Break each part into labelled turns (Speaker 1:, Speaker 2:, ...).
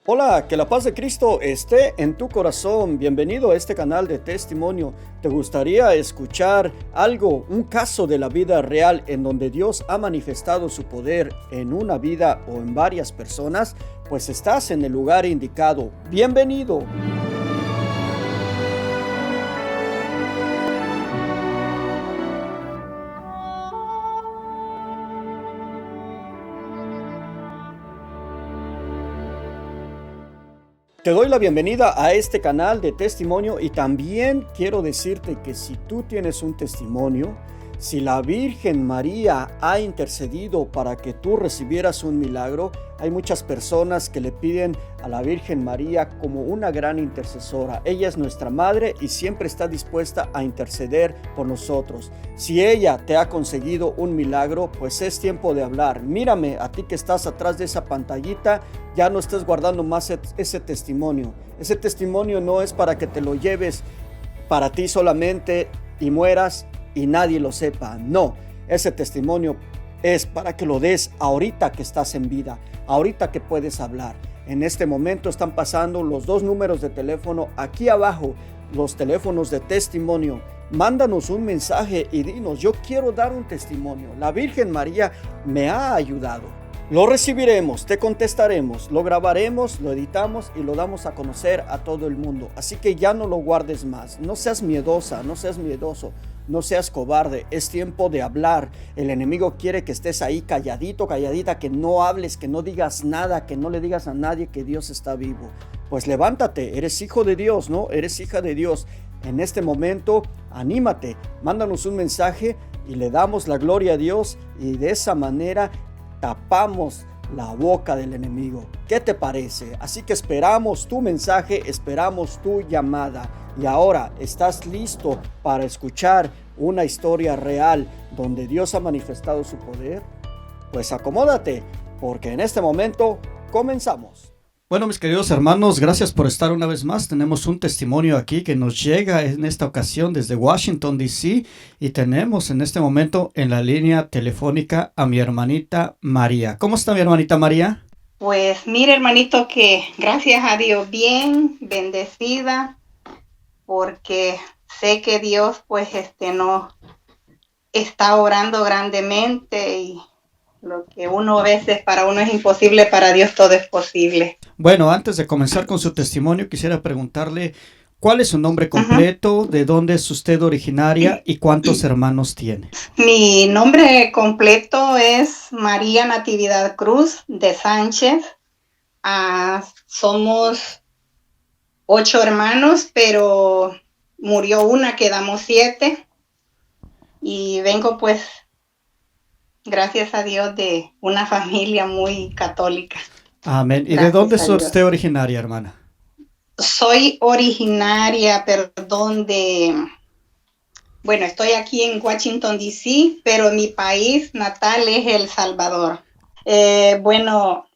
Speaker 1: Hola, que la paz de Cristo esté en tu corazón. Bienvenido a este canal de testimonio. ¿Te gustaría escuchar algo, un caso de la vida real en donde Dios ha manifestado su poder en una vida o en varias personas? Pues estás en el lugar indicado. Bienvenido. Te doy la bienvenida a este canal de testimonio y también quiero decirte que si tú tienes un testimonio, si la Virgen María ha intercedido para que tú recibieras un milagro, hay muchas personas que le piden a la Virgen María como una gran intercesora. Ella es nuestra madre y siempre está dispuesta a interceder por nosotros. Si ella te ha conseguido un milagro, pues es tiempo de hablar. Mírame, a ti que estás atrás de esa pantallita, ya no estés guardando más ese testimonio. Ese testimonio no es para que te lo lleves para ti solamente y mueras y nadie lo sepa. No, ese testimonio es para que lo des ahorita que estás en vida, ahorita que puedes hablar. En este momento están pasando los dos números de teléfono aquí abajo, los teléfonos de testimonio. Mándanos un mensaje y dinos: yo quiero dar un testimonio. La Virgen María me ha ayudado. Lo recibiremos, te contestaremos, lo grabaremos, lo editamos y lo damos a conocer a todo el mundo. Así que ya no lo guardes más. No seas miedosa, no seas miedoso, no seas cobarde. Es tiempo de hablar. El enemigo quiere que estés ahí calladito, calladita, que no hables, que no digas nada, que no le digas a nadie que Dios está vivo. Pues levántate, eres hijo de Dios, ¿no? Eres hija de Dios. En este momento, anímate, mándanos un mensaje y le damos la gloria a Dios y de esa manera tapamos la boca del enemigo. ¿Qué te parece? Así que esperamos tu mensaje, esperamos tu llamada. Y ahora, ¿estás listo para escuchar una historia real donde Dios ha manifestado su poder? Pues acomódate, porque en este momento comenzamos. Bueno, mis queridos hermanos, gracias por estar una vez más. Tenemos un testimonio aquí que nos llega en esta ocasión desde Washington, D.C. y tenemos en este momento en la línea telefónica a mi hermanita María. ¿Cómo está mi hermanita María?
Speaker 2: Pues mire, hermanito, que gracias a Dios bien, bendecida, porque sé que Dios pues no está orando grandemente y lo que uno a veces para uno es imposible, para Dios todo es posible.
Speaker 1: Bueno, antes de comenzar con su testimonio, quisiera preguntarle cuál es su nombre completo, de dónde es usted originaria y cuántos hermanos tiene.
Speaker 2: Mi nombre completo es María Natividad Cruz de Sánchez. Somos 8 hermanos, pero murió una, quedamos 7. Y vengo pues, gracias a Dios, de una familia muy católica.
Speaker 1: Amén. ¿Y de dónde
Speaker 2: Gracias
Speaker 1: es
Speaker 2: a Dios.
Speaker 1: usted originaria, hermana?
Speaker 2: Soy originaria, bueno, estoy aquí en Washington, D.C., pero mi país natal es El Salvador. Bueno,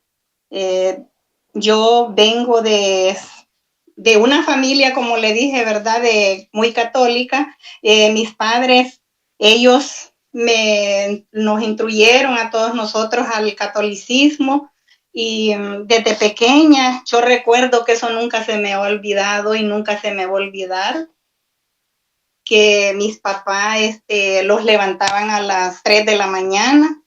Speaker 2: yo vengo de una familia, como le dije, ¿verdad?, muy católica. Mis padres, ellos nos instruyeron a todos nosotros al catolicismo y desde pequeña yo recuerdo que eso nunca se me ha olvidado y nunca se me va a olvidar, que mis papás los levantaban a las 3 de la mañana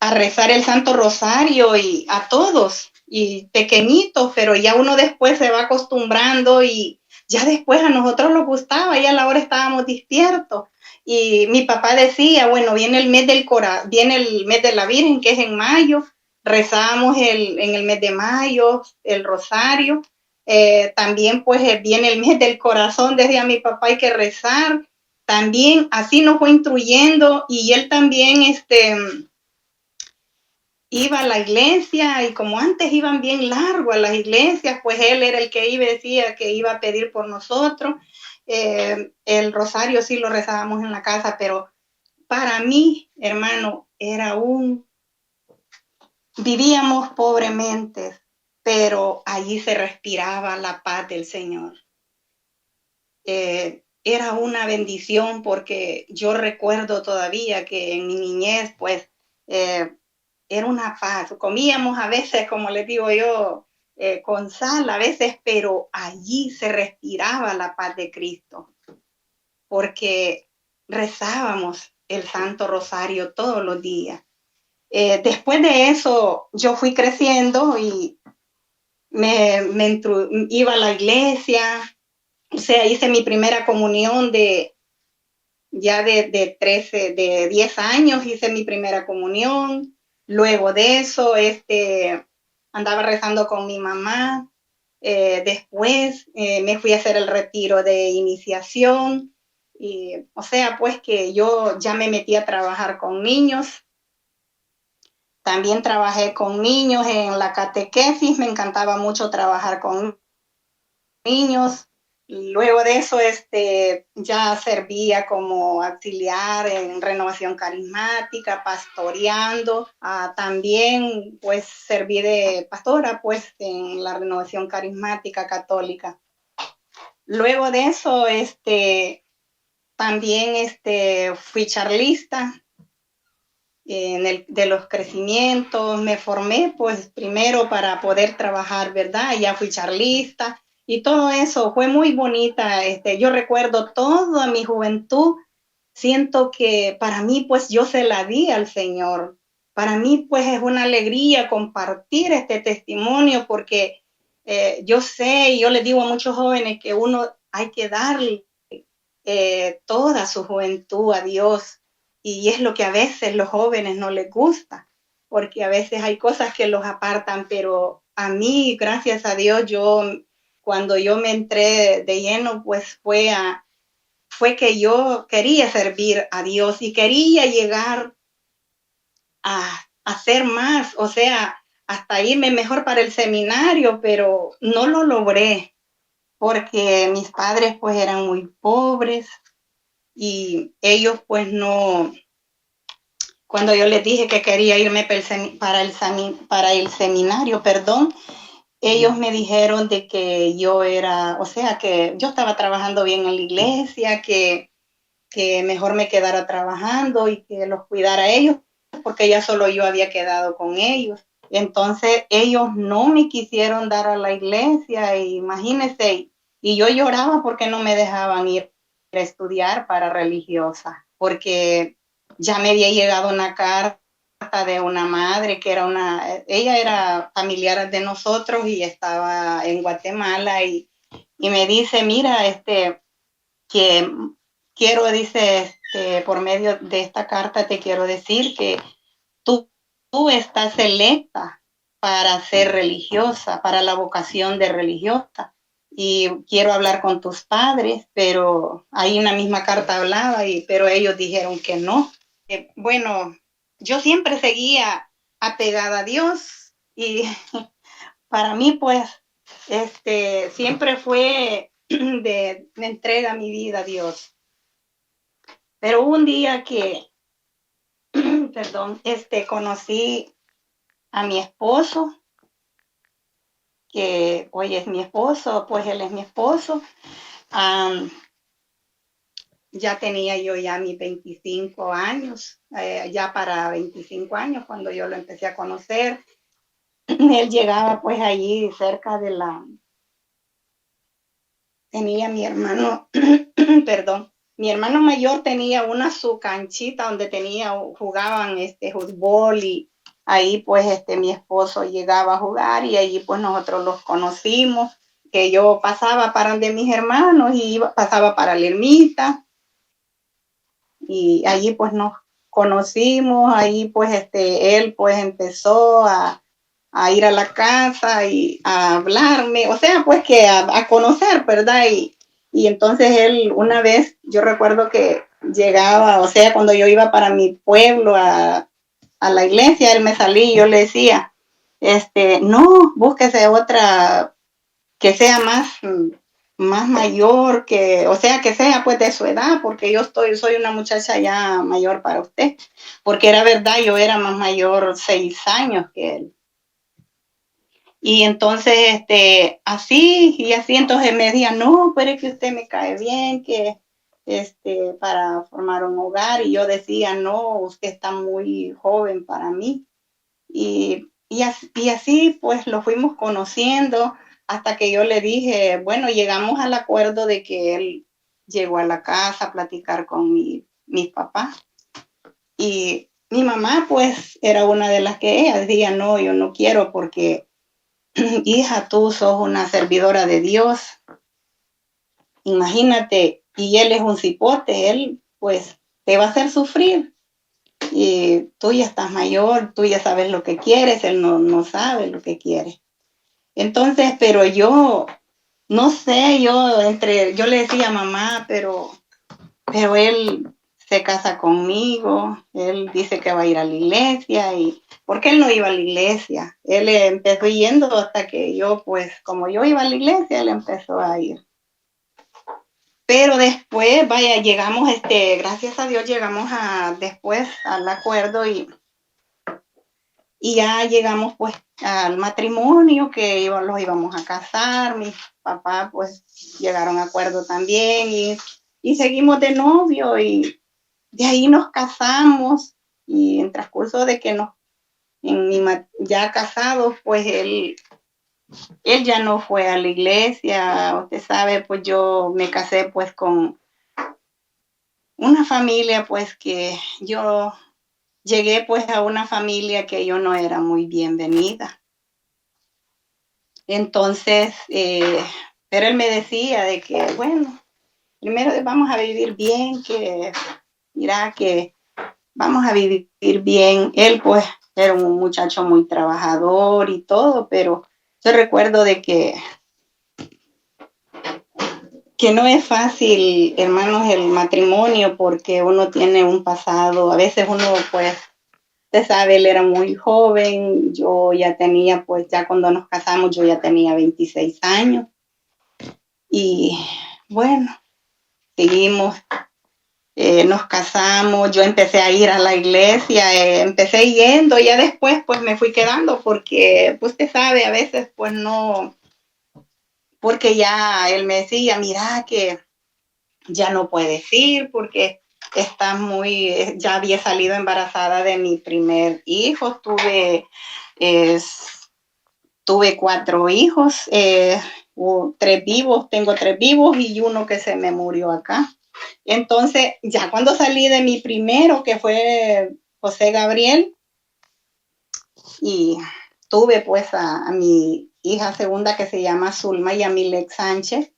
Speaker 2: a rezar el Santo Rosario y a todos, y pequeñitos, pero ya uno después se va acostumbrando y ya después a nosotros nos gustaba, ya a la hora estábamos despiertos. Y mi papá decía, bueno, viene el mes viene el mes de la Virgen, que es en mayo, rezamos en el mes de mayo el rosario. También pues viene el mes del corazón, decía mi papá, hay que rezar. También así nos fue instruyendo y él también iba a la iglesia, y como antes iban bien largo a las iglesias, pues él era el que iba y decía que iba a pedir por nosotros. El rosario sí lo rezábamos en la casa, pero para mí, hermano, vivíamos pobremente, pero allí se respiraba la paz del Señor. Era una bendición, porque yo recuerdo todavía que en mi niñez, pues, era una paz. Comíamos a veces, como les digo yo, con sal a veces, pero allí se respiraba la paz de Cristo, porque rezábamos el Santo Rosario todos los días. Después de eso, yo fui creciendo y iba a la iglesia, o sea, hice mi primera comunión de 10 años, hice mi primera comunión. Luego de eso, andaba rezando con mi mamá. Después me fui a hacer el retiro de iniciación. Y, o sea, pues que yo ya me metí a trabajar con niños. También trabajé con niños en la catequesis. Me encantaba mucho trabajar con niños. Luego de eso, ya servía como auxiliar en renovación carismática, pastoreando. También, pues, serví de pastora, pues, en la renovación carismática católica. Luego de eso, también, fui charlista de los crecimientos. Me formé, pues, primero para poder trabajar, ¿verdad? Ya fui charlista. Y todo eso fue muy bonita. Yo recuerdo toda mi juventud. Siento que para mí, pues yo se la di al Señor. Para mí, pues es una alegría compartir este testimonio porque yo sé y yo les digo a muchos jóvenes que uno hay que darle toda su juventud a Dios. Y es lo que a veces los jóvenes no les gusta, porque a veces hay cosas que los apartan, pero a mí, gracias a Dios, cuando yo me entré de lleno, pues fue que yo quería servir a Dios y quería llegar a hacer más, o sea, hasta irme mejor para el seminario, pero no lo logré porque mis padres pues eran muy pobres y ellos pues no, cuando yo les dije que quería irme para el seminario, perdón, ellos me dijeron de que yo era, o sea, que yo estaba trabajando bien en la iglesia, que mejor me quedara trabajando y que los cuidara a ellos, porque ya solo yo había quedado con ellos. Entonces ellos no me quisieron dar a la iglesia, imagínense, y yo lloraba porque no me dejaban ir a estudiar para religiosa, porque ya me había llegado una carta de una madre que ella era familiar de nosotros y estaba en Guatemala y me dice, mira, que quiero, dice, por medio de esta carta te quiero decir que tú, tú estás selecta para ser religiosa, para la vocación de religiosa. Y quiero hablar con tus padres, pero ahí una misma carta hablaba, pero ellos dijeron que no. Bueno, yo siempre seguía apegada a Dios y para mí, pues, siempre fue de entrega mi vida a Dios. Pero un día que, perdón, conocí a mi esposo, que hoy es mi esposo, pues él es mi esposo. Ya tenía yo ya mis 25 años, ya para 25 años cuando yo lo empecé a conocer. Él llegaba pues allí cerca tenía mi hermano, perdón, mi hermano mayor tenía su canchita donde jugaban fútbol y ahí pues mi esposo llegaba a jugar y allí pues nosotros los conocimos, que yo pasaba para donde mis hermanos y pasaba para la ermita y allí pues nos conocimos, ahí pues él pues empezó a ir a la casa y a hablarme, o sea, pues que a conocer, ¿verdad? Y entonces él una vez, yo recuerdo que llegaba, o sea, cuando yo iba para mi pueblo a la iglesia, él me salía y yo le decía, no, búsquese otra que sea más mayor, o sea, que sea pues de su edad, porque soy una muchacha ya mayor para usted, porque era verdad, yo era más mayor 6 años que él. Y entonces, así, entonces me decía, no, pero es que usted me cae bien, que, para formar un hogar, y yo decía, no, usted está muy joven para mí. Y y así pues lo fuimos conociendo hasta que yo le dije, bueno, llegamos al acuerdo de que él llegó a la casa a platicar con mis papás. Y mi mamá pues era una de las que ella decía, no, yo no quiero porque hija, tú sos una servidora de Dios, imagínate, y él es un cipote, él pues te va a hacer sufrir. Y tú ya estás mayor, tú ya sabes lo que quieres, él no sabe lo que quiere. Entonces, pero yo, no sé, yo le decía mamá, pero él se casa conmigo, él dice que va a ir a la iglesia y porque él no iba a la iglesia, él empezó yendo hasta que yo, pues como yo iba a la iglesia, él empezó a ir. Pero después, vaya, llegamos, gracias a Dios, llegamos después al acuerdo y ya llegamos pues al matrimonio que los íbamos a casar, mis papás pues llegaron a acuerdo también y seguimos de novio y de ahí nos casamos y en transcurso de que ya casados pues él ya no fue a la iglesia, usted sabe, pues yo me casé pues con una familia pues que yo llegué pues a una familia que yo no era muy bienvenida. Entonces, pero él me decía de que, bueno, primero vamos a vivir bien, que mira que vamos a vivir bien. Él pues era un muchacho muy trabajador y todo, pero yo recuerdo de que no es fácil, hermanos, el matrimonio porque uno tiene un pasado, a veces uno pues usted sabe, él era muy joven, yo ya tenía, pues ya cuando nos casamos, yo ya tenía 26 años. Y bueno, seguimos, nos casamos, yo empecé a ir a la iglesia, empecé yendo, ya después pues me fui quedando porque pues usted sabe, a veces pues no, porque ya él me decía, mira que ya no puedes ir porque estás ya había salido embarazada de mi primer hijo, tuve 4 hijos, 3 vivos, tengo 3 vivos y uno que se me murió acá. Entonces, ya cuando salí de mi primero, que fue José Gabriel, y tuve pues a mi hija segunda que se llama Zulma Yamilet Sánchez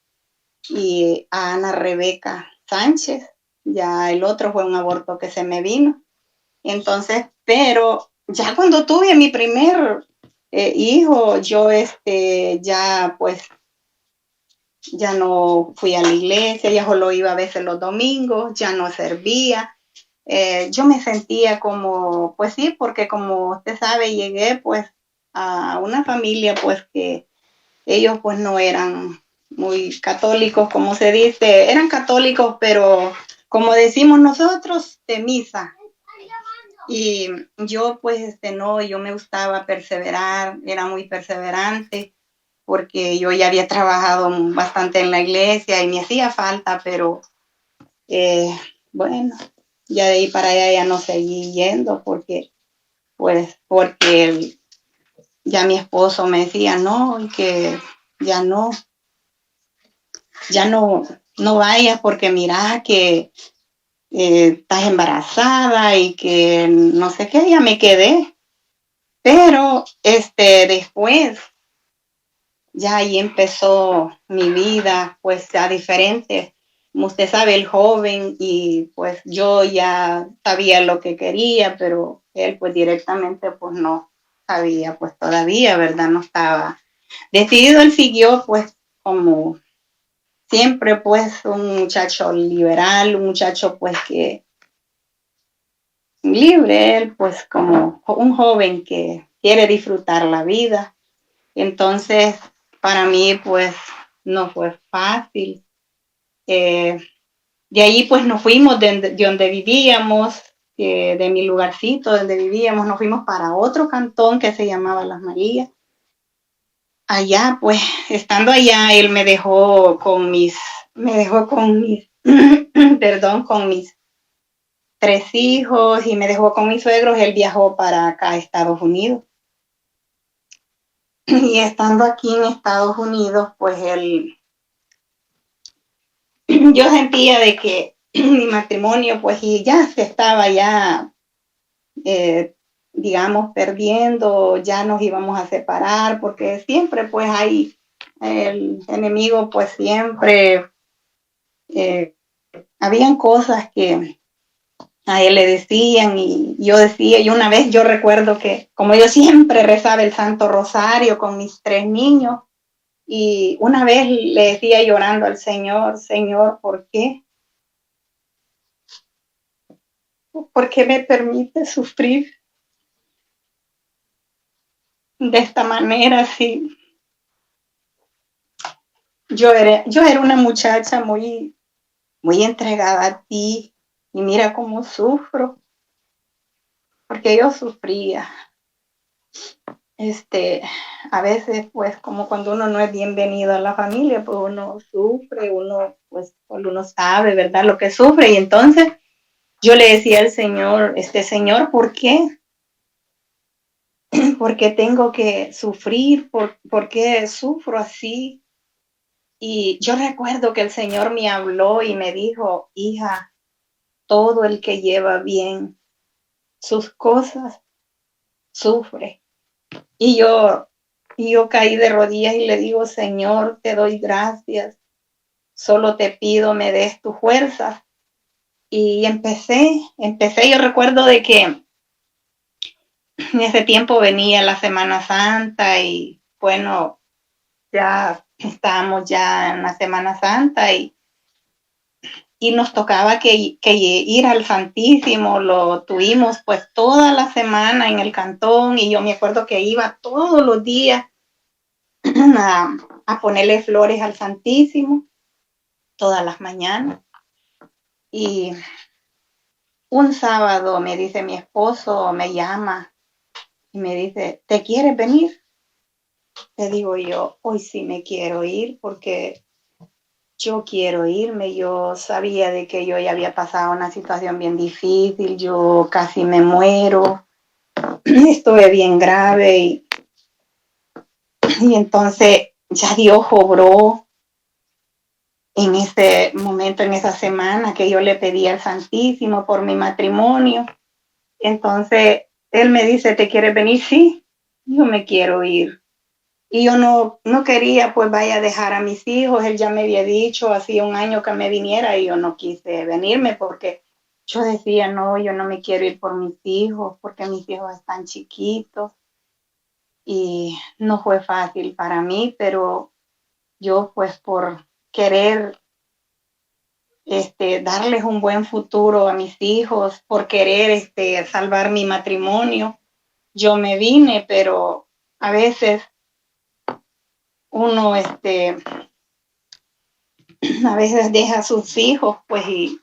Speaker 2: y a Ana Rebeca Sánchez, ya el otro fue un aborto que se me vino. Entonces, pero ya cuando tuve mi primer hijo, yo ya pues ya no fui a la iglesia, ya solo iba a veces los domingos, ya no servía. Yo me sentía como, pues sí, porque como usted sabe, llegué pues a una familia pues que ellos pues no eran muy católicos, como se dice, eran católicos, pero como decimos nosotros, de misa. Y yo pues no, yo me gustaba perseverar, era muy perseverante porque yo ya había trabajado bastante en la iglesia y me hacía falta, pero bueno, ya de ahí para allá ya no seguí yendo porque ya mi esposo me decía no, y que ya no vayas porque mira que estás embarazada y que no sé qué, ya me quedé. Pero después, ya ahí empezó mi vida, pues ya diferente. Como usted sabe, el joven, y pues yo ya sabía lo que quería, pero él pues directamente pues no sabía, pues todavía, ¿verdad? No estaba decidido. Él siguió pues como siempre, pues un muchacho liberal, un muchacho pues que libre, él pues como un joven que quiere disfrutar la vida. Entonces, para mí pues no fue fácil. De ahí pues nos fuimos de donde vivíamos, de mi lugarcito donde vivíamos, nos fuimos para otro cantón que se llamaba Las Marías. Allá pues, estando allá, él me dejó con mis, perdón, con mis 3 hijos y me dejó con mis suegros. Él viajó para acá a Estados Unidos. Y estando aquí en Estados Unidos, pues yo sentía de que mi matrimonio, pues y ya se estaba ya, eh, digamos, perdiendo, ya nos íbamos a separar, porque siempre pues hay el enemigo, pues siempre habían cosas que a él le decían y yo decía, y una vez yo recuerdo que como yo siempre rezaba el Santo Rosario con mis 3 niños, y una vez le decía llorando al Señor, Señor, ¿por qué? ¿Por qué me permite sufrir de esta manera? Si yo era una muchacha muy entregada a ti y mira cómo sufro, porque yo sufría. A veces, pues, como cuando uno no es bienvenido a la familia, pues uno sufre, uno, pues, uno sabe, ¿verdad?, lo que sufre. Y entonces yo le decía al Señor, Señor, ¿por qué? ¿Por qué tengo que sufrir? ¿Por qué sufro así? Y yo recuerdo que el Señor me habló y me dijo, hija, todo el que lleva bien sus cosas sufre. Y yo caí de rodillas y le digo, Señor, te doy gracias. Solo te pido me des tu fuerza. Y empecé, yo recuerdo de que en ese tiempo venía la Semana Santa y bueno, ya estábamos ya en la Semana Santa y nos tocaba que ir al Santísimo, lo tuvimos pues toda la semana en el cantón y yo me acuerdo que iba todos los días a ponerle flores al Santísimo todas las mañanas. Y un sábado me dice mi esposo, me llama y me dice, ¿te quieres venir? Le digo yo, hoy sí me quiero ir porque yo quiero irme. Yo sabía de que yo ya había pasado una situación bien difícil, yo casi me muero, estuve bien grave y entonces ya Dios obró en ese momento, en esa semana que yo le pedí al Santísimo por mi matrimonio. Entonces él me dice, ¿te quieres venir? Sí, yo me quiero ir. Y yo no quería, pues vaya a dejar a mis hijos. Él ya me había dicho, hacía un año que me viniera y yo no quise venirme porque yo decía, no, yo no me quiero ir por mis hijos porque mis hijos están chiquitos. Y no fue fácil para mí, pero yo pues por querer darles un buen futuro a mis hijos, por querer salvar mi matrimonio, yo me vine, pero a veces uno a veces deja a sus hijos, pues, y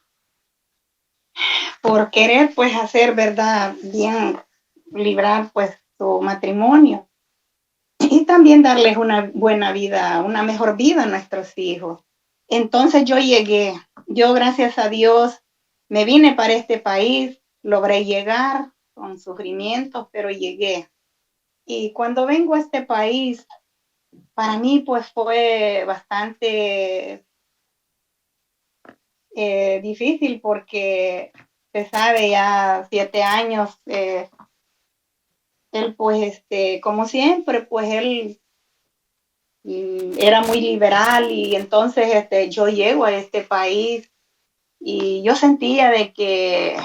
Speaker 2: por querer, pues, hacer, ¿verdad?, bien, librar, pues, su matrimonio. Y también darles una buena vida, una mejor vida a nuestros hijos. Entonces yo gracias a Dios, me vine para este país, logré llegar con sufrimientos, pero llegué. Y cuando vengo a este país, para mí, pues, fue bastante difícil porque se sabe ya 7 años, él pues como siempre, pues él era muy liberal y entonces yo llego a este país y yo sentía de que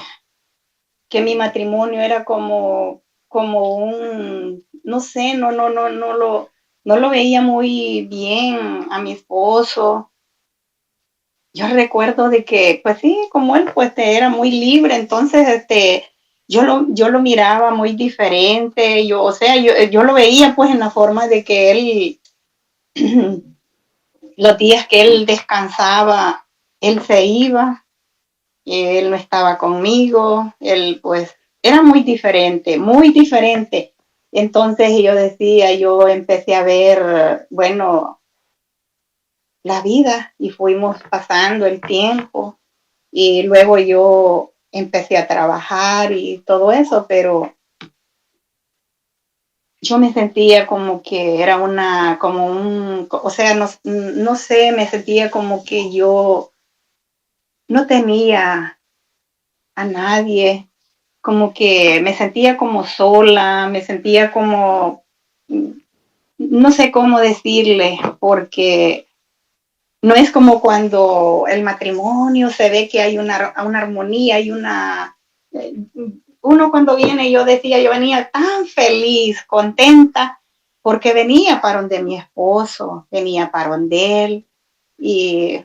Speaker 2: mi matrimonio era como un, no sé, no lo veía muy bien a mi esposo. Yo recuerdo de que, pues sí, como él pues era muy libre, entonces yo lo miraba muy diferente, o sea, yo lo veía pues en la forma de que él, los días que él descansaba, él se iba, él no estaba conmigo, él pues era muy diferente, muy diferente. Entonces yo decía, yo empecé a ver, bueno, la vida y fuimos pasando el tiempo y luego yo empecé a trabajar y todo eso, pero yo me sentía como que era o sea, no sé, me sentía como que yo no tenía a nadie, como que me sentía como sola, me sentía como, no sé cómo decirle, porque no es como cuando el matrimonio se ve que hay una armonía, hay una... Uno cuando viene, yo decía, yo venía tan feliz, contenta, porque venía para donde mi esposo, venía para donde él, y,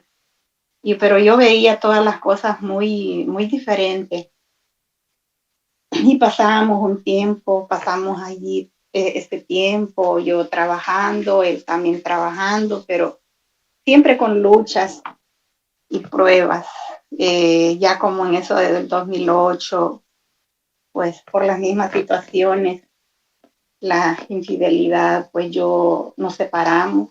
Speaker 2: pero yo veía todas las cosas muy, muy diferentes. Y pasábamos un tiempo, pasamos allí este tiempo, yo trabajando, él también trabajando, pero siempre con luchas y pruebas. Ya como en eso del 2008, pues por las mismas situaciones, la infidelidad, pues nos separamos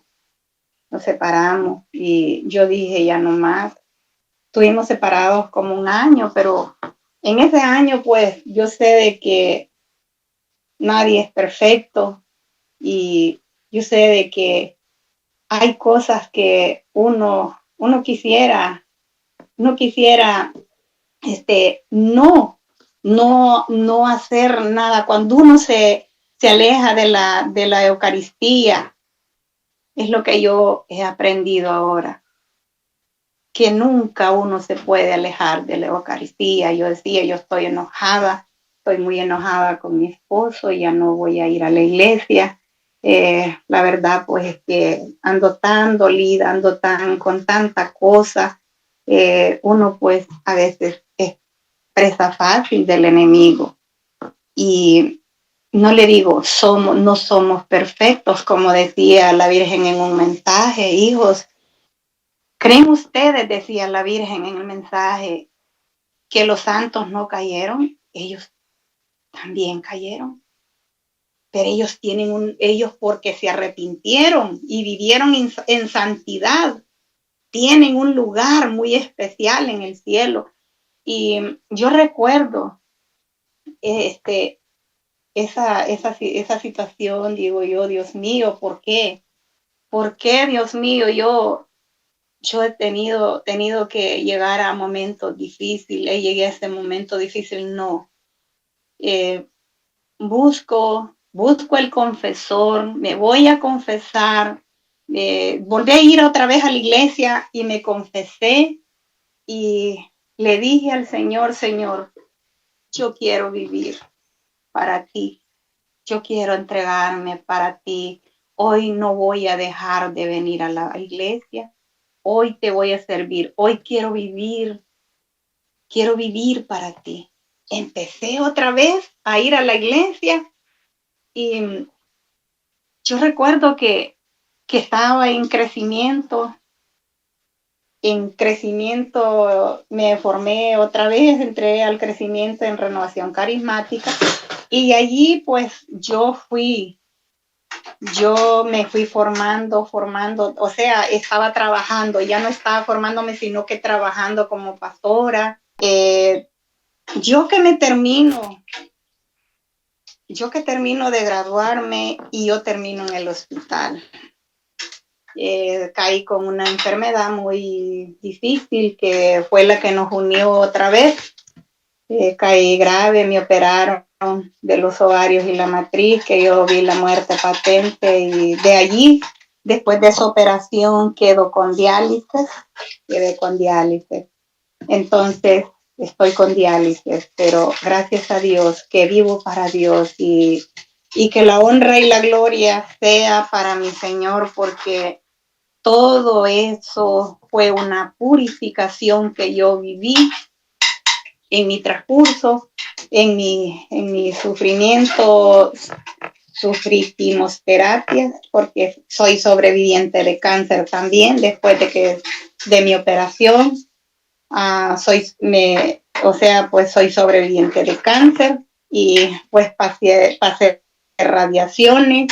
Speaker 2: y yo dije ya no más. Estuvimos separados como un año, pero en ese año pues yo sé de que nadie es perfecto y yo sé de que hay cosas que uno quisiera no hacer nada. Cuando uno se aleja de la Eucaristía, es lo que yo he aprendido ahora, que nunca uno se puede alejar de la Eucaristía. Yo decía, yo estoy muy enojada con mi esposo, ya no voy a ir a la iglesia. La verdad, pues es que ando tan dolida, con tanta cosa. Uno pues a veces es presa fácil del enemigo. Y no le digo, no somos perfectos, como decía la Virgen en un mensaje, hijos. ¿Creen ustedes, decía la Virgen en el mensaje, que los santos no cayeron? Ellos también cayeron. Pero ellos porque se arrepintieron y vivieron en santidad, tienen un lugar muy especial en el cielo. Y yo recuerdo esa situación, digo yo, Dios mío, ¿por qué? ¿Por qué, Dios mío, yo he tenido que llegar a momentos difíciles, llegué a ese momento difícil? No. Eh, busco el confesor, me voy a confesar, volví a ir otra vez a la iglesia y me confesé y le dije al Señor, Señor, yo quiero vivir para ti, yo quiero entregarme para ti. Hoy no voy a dejar de venir a la iglesia, hoy te voy a servir, hoy quiero vivir para ti. Empecé otra vez a ir a la iglesia y yo recuerdo que estaba en crecimiento me formé otra vez, entré al crecimiento en renovación carismática y allí pues yo me fui formando, o sea, estaba trabajando, ya no estaba formándome, sino que trabajando como pastora. Yo que me termino yo que termino de graduarme y yo termino en el hospital. Caí con una enfermedad muy difícil que fue la que nos unió otra vez. Caí grave, me operaron de los ovarios y la matriz, que yo vi la muerte patente y de allí, después de esa operación, quedé con diálisis. Entonces, estoy con diálisis, pero gracias a Dios que vivo para Dios y que la honra y la gloria sea para mi Señor, porque todo eso fue una purificación que yo viví en mi transcurso, en mi sufrimiento. Sufrí quimioterapias porque soy sobreviviente de cáncer también después de mi operación. Pues soy sobreviviente de cáncer y pues pasé radiaciones,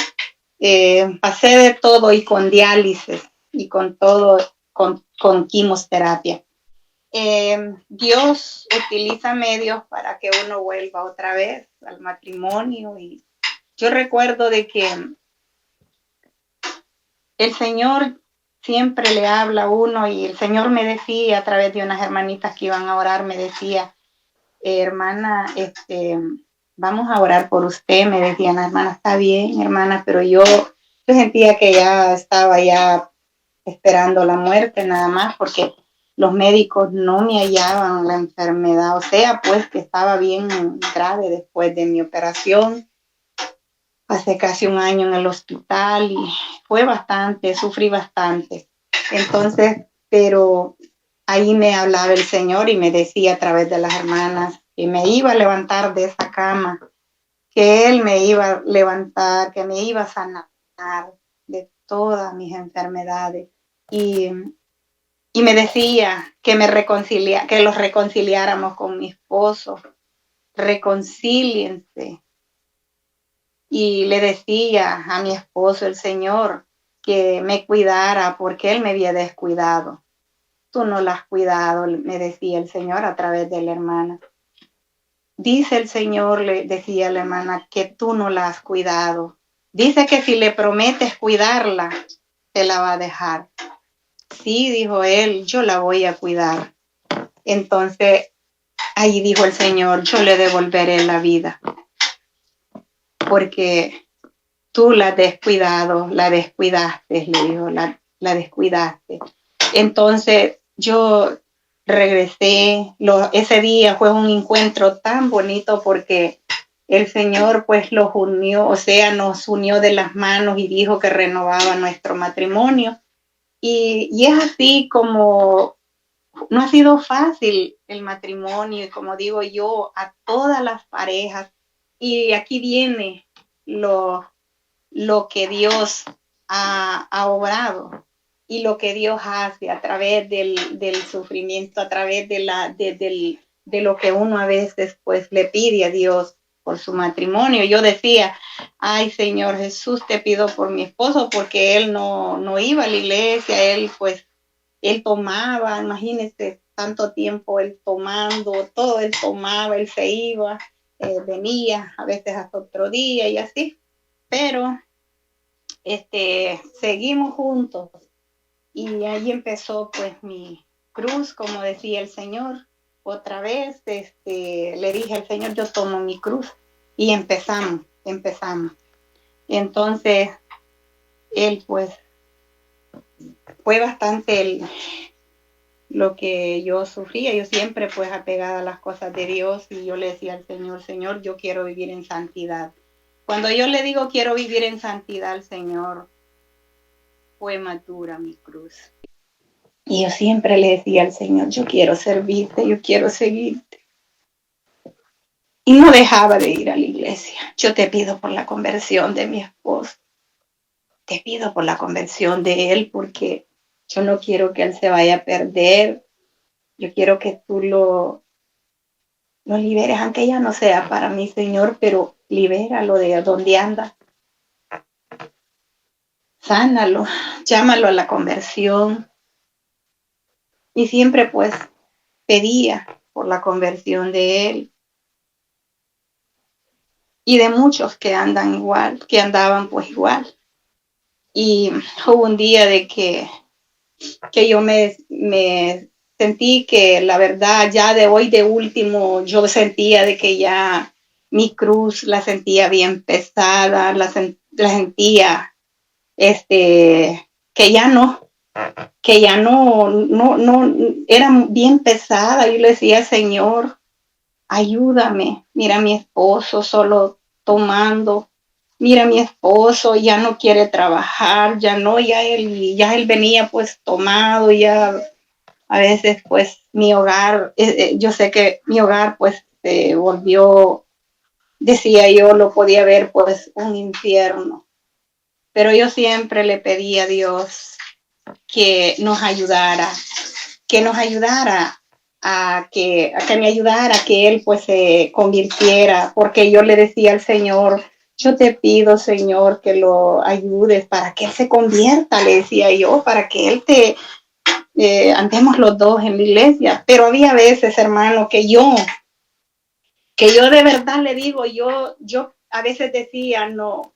Speaker 2: pasé de todo y con diálisis y con todo, con quimioterapia. Dios utiliza medios para que uno vuelva otra vez al matrimonio yo recuerdo de que el Señor siempre le habla a uno y el Señor me decía a través de unas hermanitas que iban a orar, me decía, hermana, vamos a orar por usted, me decían, hermana, está bien, hermana, pero yo sentía que ya estaba ya esperando la muerte nada más porque los médicos no me hallaban la enfermedad, o sea, pues que estaba bien grave después de mi operación. Pasé casi un año en el hospital y fue bastante, sufrí bastante. Entonces, pero ahí me hablaba el Señor y me decía a través de las hermanas que me iba a levantar de esa cama, que Él me iba a levantar, que me iba a sanar de todas mis enfermedades. Y me decía que que los reconciliáramos con mi esposo, reconcíliense. Y le decía a mi esposo, el Señor, que me cuidara porque Él me había descuidado. Tú no la has cuidado, me decía el Señor a través de la hermana. Dice el Señor, le decía a la hermana, que tú no la has cuidado. Dice que si le prometes cuidarla, te la va a dejar. Sí, dijo él, yo la voy a cuidar. Entonces, ahí dijo el Señor, yo le devolveré la vida. Porque tú la has descuidado, la descuidaste, le dijo, la descuidaste. Entonces, yo regresé, ese día fue un encuentro tan bonito porque el Señor pues los unió, o sea, nos unió de las manos y dijo que renovaba nuestro matrimonio. Y es así como no ha sido fácil el matrimonio, y como digo yo, a todas las parejas. Y aquí viene lo que Dios ha obrado y lo que Dios hace a través del sufrimiento, a través de lo que uno a veces pues le pide a Dios por su matrimonio. Yo decía, ay Señor Jesús, te pido por mi esposo porque él no iba a la iglesia, él tomaba, imagínese tanto tiempo él tomando, todo él tomaba, él se iba, venía a veces hasta otro día y así, pero seguimos juntos y ahí empezó pues mi cruz, como decía el Señor. Otra vez le dije al Señor, yo tomo mi cruz y empezamos. Entonces, él pues fue bastante lo que yo sufría. Yo siempre pues apegada a las cosas de Dios y yo le decía al Señor, Señor, yo quiero vivir en santidad. Cuando yo le digo quiero vivir en santidad al Señor, fue más dura mi cruz. Y yo siempre le decía al Señor, yo quiero servirte, yo quiero seguirte. Y no dejaba de ir a la iglesia. Yo te pido por la conversión de mi esposo. Te pido por la conversión de él porque yo no quiero que él se vaya a perder. Yo quiero que tú lo liberes, aunque ya no sea para mí, Señor, pero libéralo de donde anda. Sánalo, llámalo a la conversión. Y siempre pues pedía por la conversión de él y de muchos que andan igual, que andaban pues igual. Y hubo un día de que yo me sentí que la verdad ya de hoy de último yo sentía de que ya mi cruz la sentía bien pesada, la sentía que ya no era bien pesada. Yo le decía, Señor, ayúdame, mira a mi esposo solo tomando, mira a mi esposo ya no quiere trabajar, ya él venía pues tomado, ya a veces pues mi hogar, yo sé que mi hogar pues se volvió, decía yo, lo podía ver pues un infierno, pero yo siempre le pedí a Dios que nos ayudara a que me ayudara, que él pues se convirtiera, porque yo le decía al Señor, yo te pido, Señor, que lo ayudes para que él se convierta, le decía yo, para que él andemos los dos en la iglesia. Pero había veces, hermano, que yo de verdad le digo, yo a veces decía, no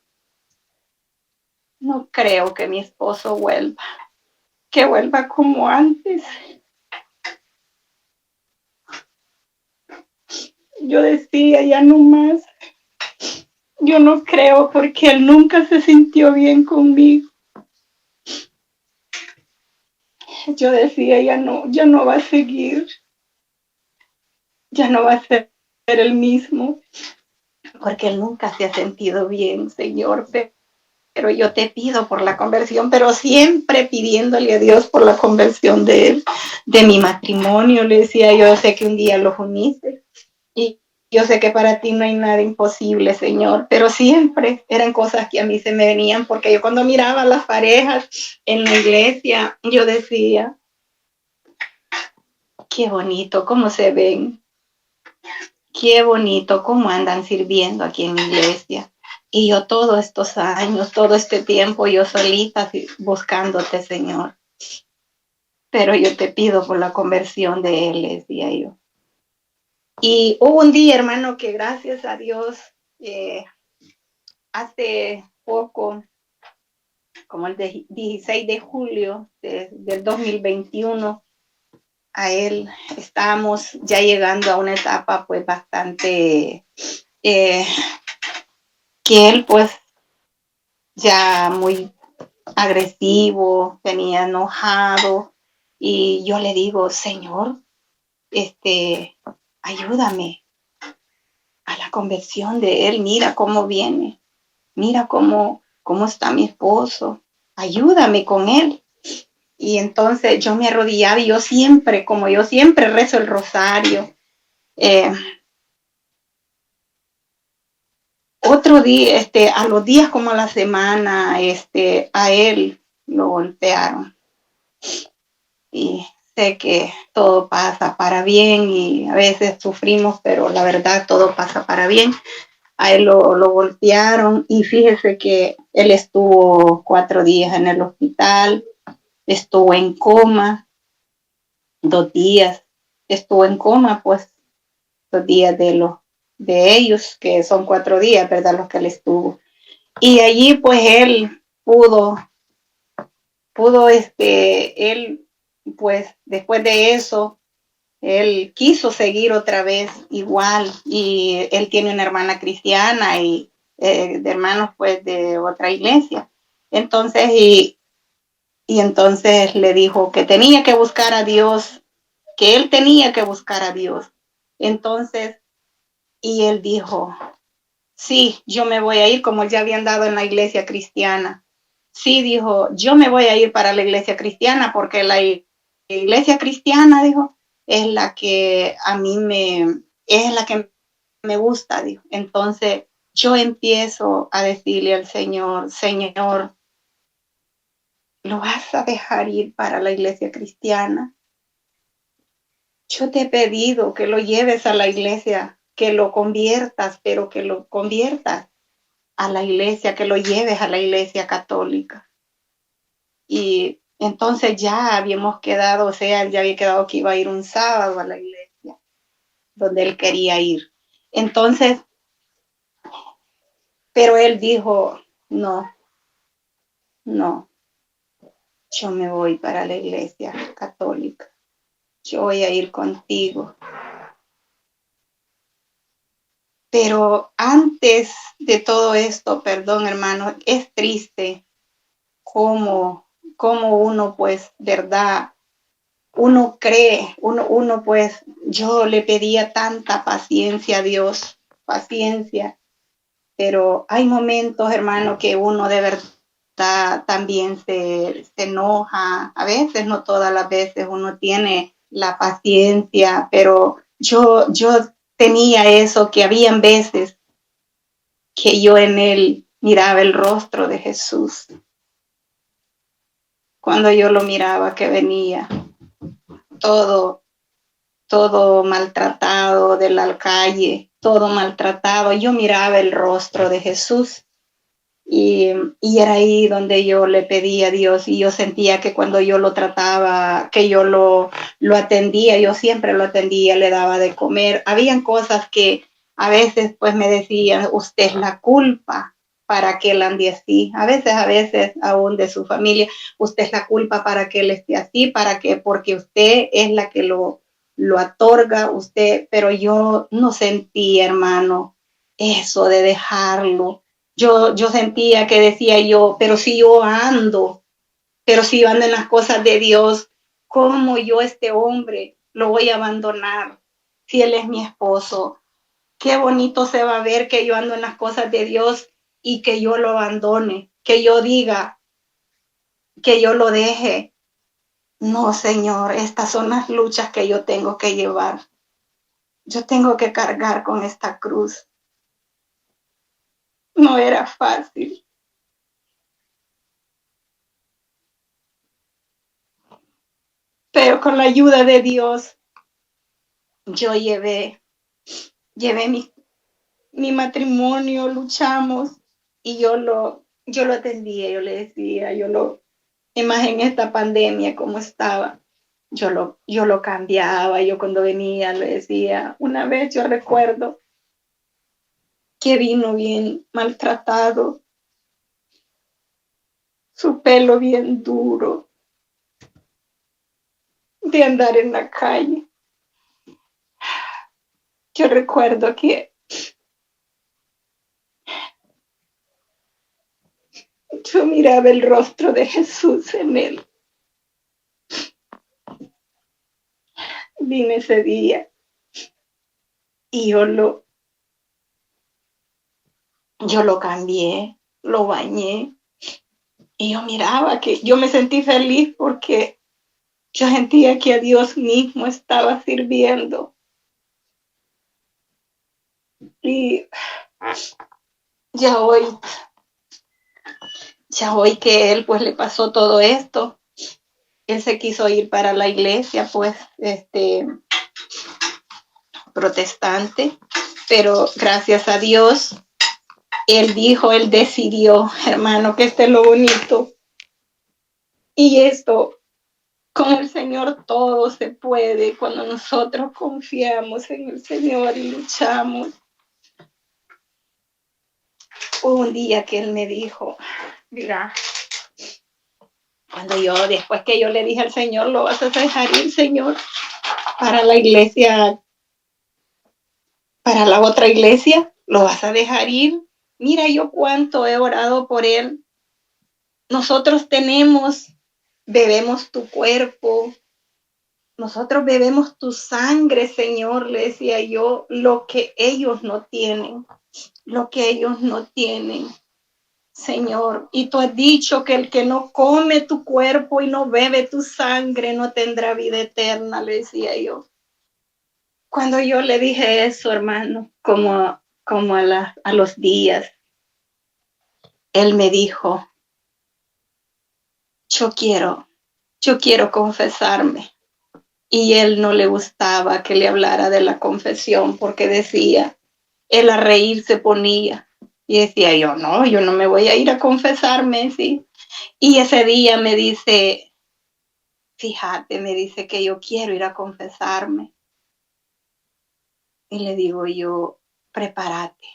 Speaker 2: creo que mi esposo vuelva, que vuelva como antes. Yo decía, ya no más. Yo no creo porque él nunca se sintió bien conmigo. Yo decía, ya no va a seguir. Ya no va a ser el mismo. Porque él nunca se ha sentido bien, Señor. Pero yo te pido por la conversión, pero siempre pidiéndole a Dios por la conversión de él, de mi matrimonio. Le decía, yo sé que un día los uniste y yo sé que para ti no hay nada imposible, Señor, pero siempre eran cosas que a mí se me venían, porque yo cuando miraba a las parejas en la iglesia, yo decía, qué bonito, cómo se ven, qué bonito, cómo andan sirviendo aquí en la iglesia. Y yo todos estos años, todo este tiempo, yo solita buscándote, Señor. Pero yo te pido por la conversión de él, decía yo. Y hubo un día, hermano, que gracias a Dios, hace poco, como el 16 de julio del 2021, a él estábamos ya llegando a una etapa pues bastante, que él pues ya muy agresivo, tenía enojado, y yo le digo, Señor, ayúdame a la conversión de él, mira cómo viene, mira cómo está mi esposo, ayúdame con él. Y entonces yo me arrodillaba y yo siempre rezo el rosario. Otro día, a los días como a la semana, a él lo golpearon. Y sé que todo pasa para bien y a veces sufrimos, pero la verdad todo pasa para bien. A él lo golpearon y fíjese que él estuvo 4 días en el hospital, estuvo en coma 2 días, estuvo en coma pues 2 días de ellos, que son 4 días, ¿verdad? Los que él estuvo. Y allí pues él pudo él pues después de eso, él quiso seguir otra vez igual, y él tiene una hermana cristiana y de hermanos pues de otra iglesia. Entonces, y entonces le dijo que tenía que buscar a Dios, que él tenía que buscar a Dios. Entonces, y él dijo, sí, yo me voy a ir, como ya había andado en la iglesia cristiana. Sí, dijo, yo me voy a ir para la iglesia cristiana porque la iglesia cristiana, dijo, es la que a mí es la que me gusta, dijo. Entonces yo empiezo a decirle al Señor, Señor, ¿lo vas a dejar ir para la iglesia cristiana? Yo te he pedido que lo lleves a la iglesia, que lo conviertas, pero que lo conviertas a la iglesia, que lo lleves a la iglesia católica. Y entonces ya habíamos quedado, o sea, él ya había quedado que iba a ir un sábado a la iglesia donde él quería ir. Entonces, pero él dijo, no, yo me voy para la iglesia católica. Yo voy a ir contigo. Pero antes de todo esto, perdón, hermano, es triste cómo uno, pues, verdad, uno cree, uno pues, yo le pedía tanta paciencia a Dios, paciencia, pero hay momentos, hermano, que uno de verdad también se enoja, a veces, no todas las veces, uno tiene la paciencia, pero yo tenía eso, que habían veces que yo en él miraba el rostro de Jesús. Cuando yo lo miraba que venía todo maltratado de la calle, todo maltratado, yo miraba el rostro de Jesús y era ahí donde yo le pedía a Dios, y yo sentía que cuando yo lo trataba, que yo lo atendía, yo siempre lo atendía, le daba de comer. Habían cosas que A veces pues me decían, usted es la culpa para que él ande así. A veces aún de su familia, usted es la culpa para que él esté así, porque usted es la que lo otorga, usted, pero yo no sentí, hermano, eso de dejarlo. Yo sentía que decía yo, pero si yo ando en las cosas de Dios, ¿cómo yo este hombre lo voy a abandonar si él es mi esposo? Qué bonito se va a ver que yo ando en las cosas de Dios y que yo lo abandone, que yo diga, que yo lo deje. No, Señor, estas son las luchas que yo tengo que llevar. Yo tengo que cargar con esta cruz. No era fácil. Pero con la ayuda de Dios, yo llevé mi matrimonio, luchamos y yo lo atendía, yo le decía, y más en esta pandemia como estaba, yo lo cambiaba, yo cuando venía le decía, una vez yo recuerdo que vino bien maltratado, su pelo bien duro, de andar en la calle. Yo recuerdo que yo miraba el rostro de Jesús en él. Vine ese día y yo lo cambié, lo bañé y yo miraba que yo me sentí feliz porque yo sentía que a Dios mismo estaba sirviendo. Y ya hoy, ya hoy que él pues le pasó todo esto, él se quiso ir para la iglesia pues protestante, pero gracias a Dios, él decidió, hermano, que este es lo bonito. Y esto, con el Señor todo se puede cuando nosotros confiamos en el Señor y luchamos. Hubo un día que él me dijo, mira, después que yo le dije al Señor, lo vas a dejar ir, Señor, para la iglesia, para la otra iglesia, lo vas a dejar ir. Mira yo cuánto he orado por él. Nosotros bebemos tu cuerpo, nosotros bebemos tu sangre, Señor, le decía yo, lo que ellos no tienen, Señor. Y tú has dicho que el que no come tu cuerpo y no bebe tu sangre no tendrá vida eterna, le decía yo. Cuando yo le dije eso, hermano, como a los días, él me dijo, yo quiero confesarme. Y él no le gustaba que le hablara de la confesión porque decía, él a reír se ponía. Y decía yo no me voy a ir a confesarme, ¿sí? Y ese día me dice, fíjate, me dice que yo quiero ir a confesarme. Y le digo yo, prepárate,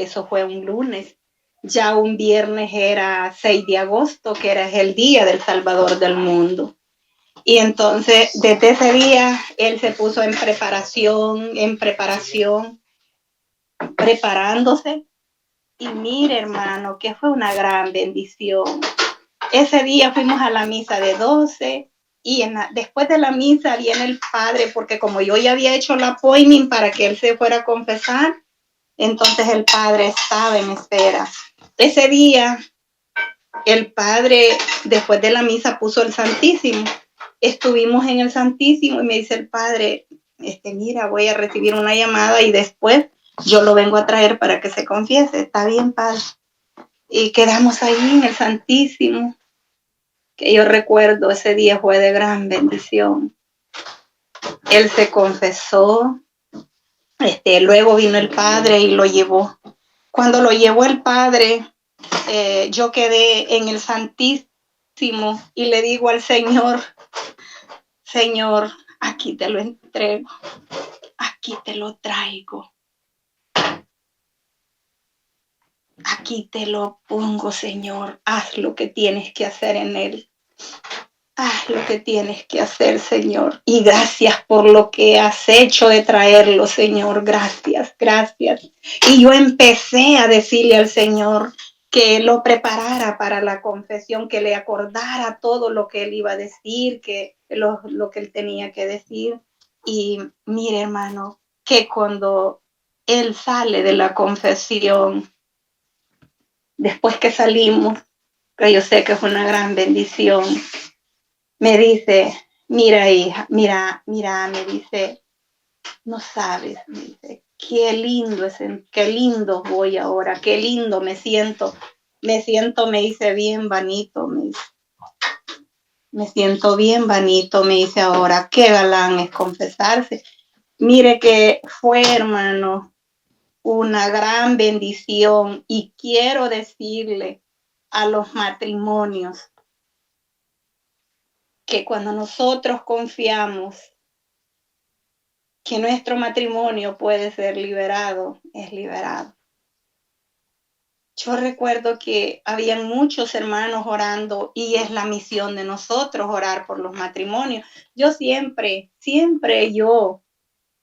Speaker 2: eso fue un lunes. Ya un viernes era 6 de agosto, que era el día del Salvador del mundo. Y entonces, desde ese día, él se puso en preparación, preparándose. Y mire, hermano, que fue una gran bendición. Ese día fuimos a la misa de 12 y después de la misa viene el padre, porque como yo ya había hecho la appointment para que él se fuera a confesar, entonces el padre estaba en espera. Ese día, el padre, después de la misa, puso el Santísimo. Estuvimos en el Santísimo y me dice el padre, mira, voy a recibir una llamada y después yo lo vengo a traer para que se confiese. Está bien, padre. Y quedamos ahí en el Santísimo, que yo recuerdo ese día fue de gran bendición. Él se confesó, luego vino el padre y lo llevó. Cuando lo llevó el padre, yo quedé en el Santísimo y le digo al Señor, Señor, aquí te lo entrego, aquí te lo traigo. aquí te lo pongo, Señor, haz lo que tienes que hacer en él. Haz lo que tienes que hacer, Señor. Y gracias por lo que has hecho de traerlo, Señor. Gracias, gracias. Y yo empecé a decirle al Señor que lo preparara para la confesión, que le acordara todo lo que él iba a decir, que lo que él tenía que decir. Y mire, hermano, que cuando él sale de la confesión, después que salimos, que yo sé que es una gran bendición, me dice, mira hija, mira, me dice, no sabes, me dice, qué lindo voy ahora, qué lindo me siento, me dice, bien bonito, me siento bien bonito, me dice ahora, qué galán es confesarse. Mire que fue, hermano, una gran bendición y quiero decirle a los matrimonios que cuando nosotros confiamos que nuestro matrimonio puede ser liberado, es liberado. Yo recuerdo que habían muchos hermanos orando y es la misión de nosotros orar por los matrimonios. Yo siempre,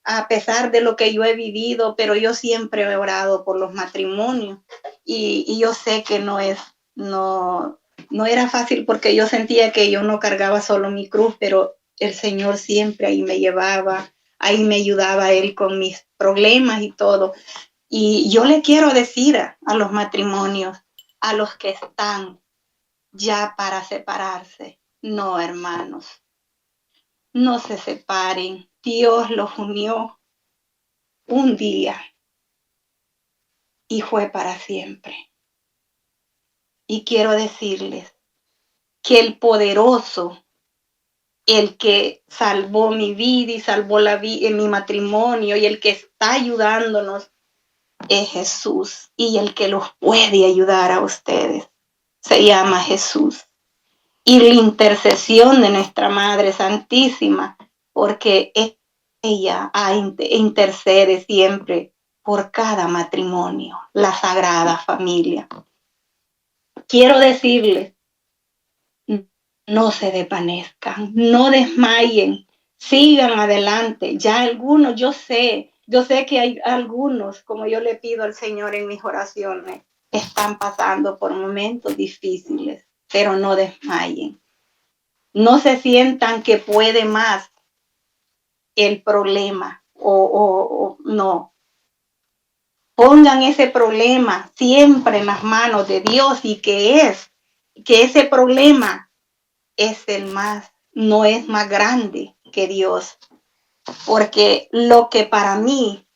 Speaker 2: a pesar de lo que yo he vivido, pero yo siempre he orado por los matrimonios y yo sé que no era fácil porque yo sentía que yo no cargaba solo mi cruz, pero el Señor siempre ahí me llevaba, ahí me ayudaba Él con mis problemas y todo. Y yo le quiero decir a los matrimonios, a los que están ya para separarse, no, hermanos, no se separen. Dios los unió un día y fue para siempre. Y quiero decirles que el poderoso, el que salvó mi vida y salvó la vida en mi matrimonio y el que está ayudándonos es Jesús. Y el que los puede ayudar a ustedes se llama Jesús. Y la intercesión de nuestra Madre Santísima, porque ella intercede siempre por cada matrimonio, la Sagrada Familia. Quiero decirles, no se desvanezcan, no desmayen, sigan adelante. Ya algunos, yo sé que hay algunos, como yo le pido al Señor en mis oraciones, están pasando por momentos difíciles, pero no desmayen. No se sientan que puede más el problema o no. Pongan ese problema siempre en las manos de Dios y que ese problema es no es más grande que Dios. Porque lo que para mí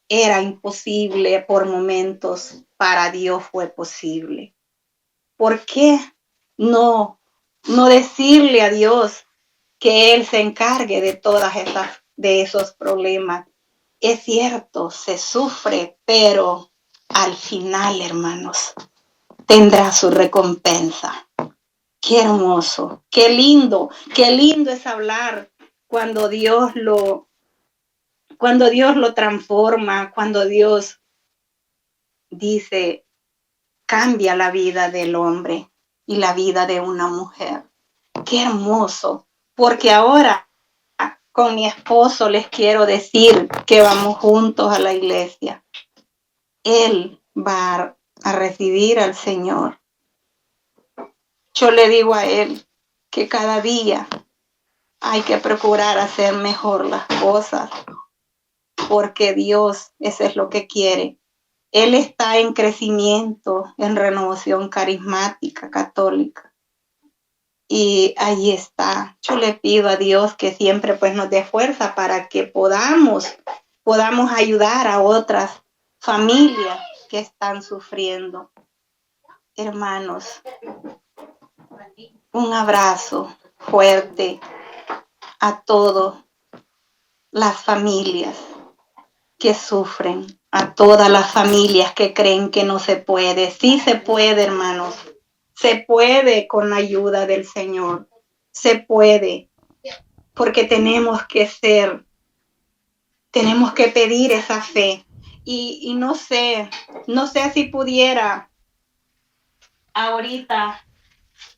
Speaker 2: era imposible por momentos, para Dios fue posible. ¿Por qué no decirle a Dios que Él se encargue de esos problemas? Es cierto, se sufre, pero al final, hermanos, tendrá su recompensa. Qué hermoso, qué lindo es hablar cuando Dios lo transforma, cuando Dios dice, cambia la vida del hombre y la vida de una mujer. Qué hermoso, porque ahora con mi esposo les quiero decir que vamos juntos a la iglesia. Él va a recibir al Señor. Yo le digo a él que cada día hay que procurar hacer mejor las cosas, porque Dios, eso es lo que quiere. Él está en crecimiento, en renovación carismática católica. Y ahí está. Yo le pido a Dios que siempre pues nos dé fuerza para que podamos ayudar a otras familias que están sufriendo. Hermanos, un abrazo fuerte a todas las familias que sufren, a todas las familias que creen que no se puede. Sí se puede, hermanos. Se puede con la ayuda del Señor. Se puede. Porque tenemos que pedir esa fe. y no sé si pudiera ahorita,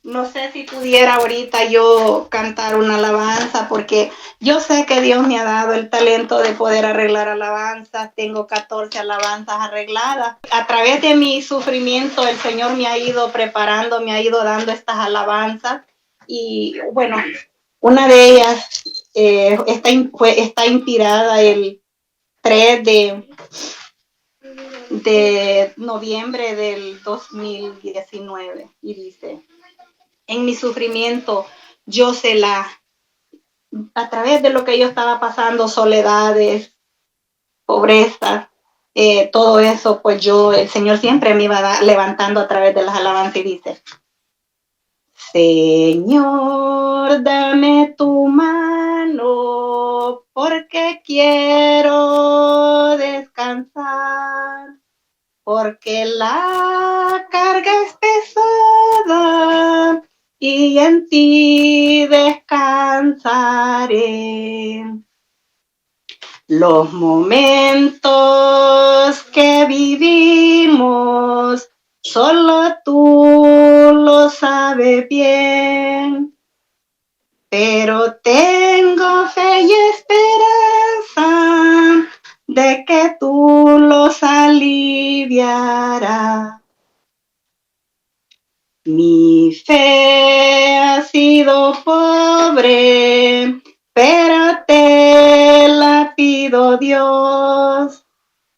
Speaker 2: no sé si pudiera ahorita yo cantar una alabanza, porque yo sé que Dios me ha dado el talento de poder arreglar alabanzas. Tengo 14 alabanzas arregladas. A través de mi sufrimiento, el Señor me ha ido preparando, me ha ido dando estas alabanzas. Y bueno, una de ellas está inspirada el 3 de noviembre del 2019 y dice: en mi sufrimiento, yo a través de lo que yo estaba pasando, soledades, pobreza, todo eso, pues el Señor siempre me iba levantando a través de las alabanzas y dice: Señor, dame tu mano, porque quiero descansar, porque la carga es pesada y en ti descansaré. Los momentos que vivimos, solo tú lo sabes bien, pero tengo fe y esperanza de que tú los aliviarás. Mi fe ha sido pobre, pero te la pido, Dios,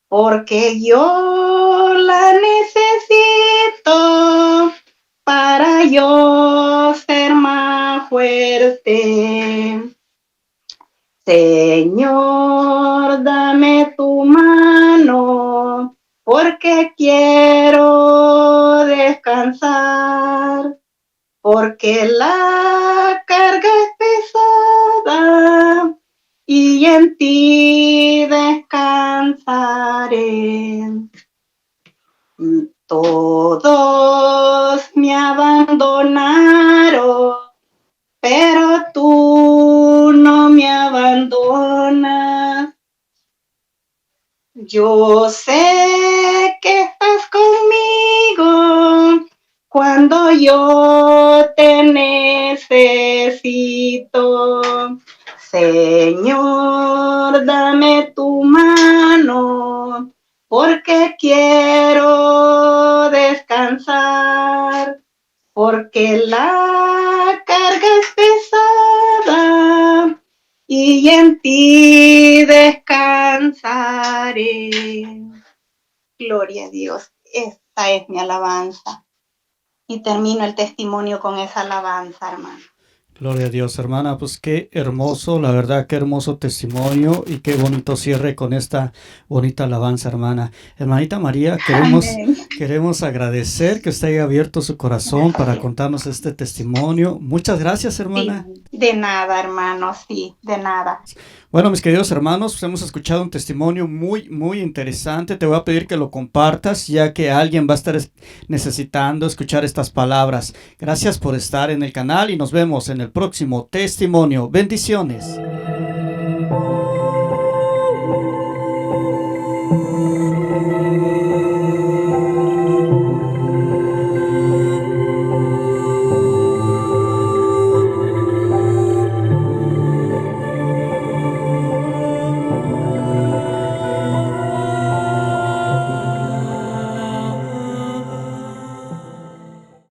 Speaker 2: porque yo la necesito para yo ser más fuerte. Señor, dame tu mano, porque quiero descansar, porque la carga es pesada y en ti descansaré. Todos me abandonaron, pero tú no me abandonas. Yo sé que estás conmigo cuando yo te necesito. Señor, dame tu mano, porque quiero descansar, porque la carga es pesada y en ti descansaré. Gloria a Dios. Esta es mi alabanza. Y termino el testimonio con esa alabanza, hermano.
Speaker 1: Gloria a Dios, hermana. Pues qué hermoso, la verdad, qué hermoso testimonio y qué bonito cierre con esta bonita alabanza, hermana. Hermanita María, queremos agradecer que usted haya abierto su corazón para contarnos este testimonio. Muchas gracias, hermana.
Speaker 2: Sí, de nada, hermano, sí, de nada.
Speaker 1: Bueno, mis queridos hermanos, pues hemos escuchado un testimonio muy interesante. Te voy a pedir que lo compartas, ya que alguien va a estar necesitando escuchar estas palabras. Gracias por estar en el canal y nos vemos en el próximo testimonio. Bendiciones.